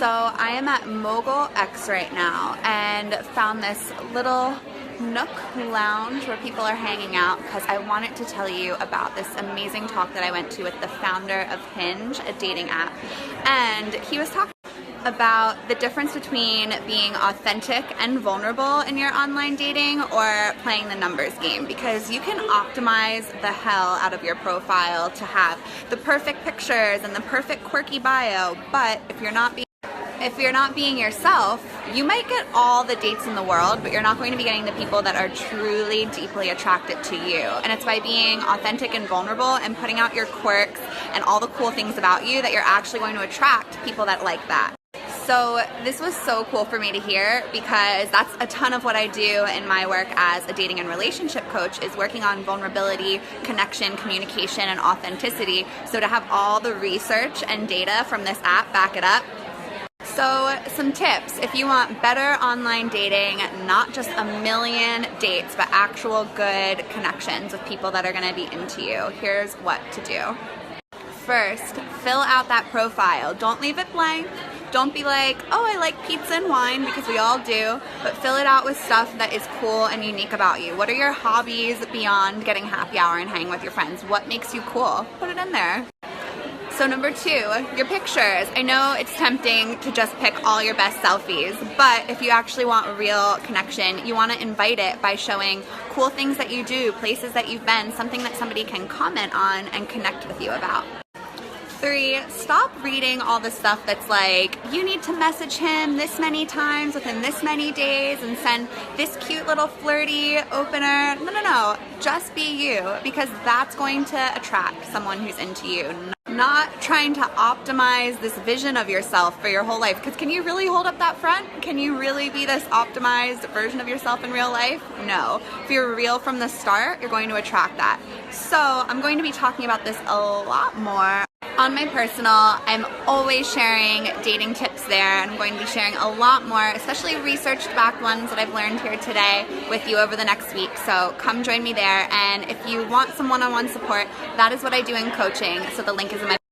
So I am at Mogul X right now and found this little nook lounge where people are hanging out because I wanted to tell you about this amazing talk that I went to with the founder of Hinge, a dating app. And he was talking about the difference between being authentic and vulnerable in your online dating or playing the numbers game, because you can optimize the hell out of your profile to have the perfect pictures and the perfect quirky bio, but if you're not being yourself, you might get all the dates in the world, but you're not going to be getting the people that are truly deeply attracted to you. And it's by being authentic and vulnerable and putting out your quirks and all the cool things about you that you're actually going to attract people that like that. So this was so cool for me to hear, because that's a ton of what I do in my work as a dating and relationship coach, is working on vulnerability, connection, communication, and authenticity. So to have all the research and data from this app back it up. So some tips if you want better online dating, not just a million dates, but actual good connections with people that are going to be into you. Here's what to do. First, fill out that profile. Don't leave it blank. Don't be like, oh, I like pizza and wine, because we all do, but fill it out with stuff that is cool and unique about you. What are your hobbies beyond getting happy hour and hanging with your friends? What makes you cool? Put it in there. So number 2, your pictures. I know it's tempting to just pick all your best selfies, but if you actually want a real connection, you want to invite it by showing cool things that you do, places that you've been, something that somebody can comment on and connect with you about. 3, stop reading all the stuff that's like, you need to message him this many times within this many days and send this cute little flirty opener. No. Just be you, because that's going to attract someone who's into you. Not trying to optimize this vision of yourself for your whole life, because can you really hold up that front? Can you really be this optimized version of yourself in real life? No. If you're real from the start, you're going to attract that. So I'm going to be talking about this a lot more on my personal. I'm always sharing dating tips there, and I'm going to be sharing a lot more, especially researched backed ones that I've learned here today, with you over the next week. So come join me there, and if you want some one-on-one support, that is what I do in coaching. So the link is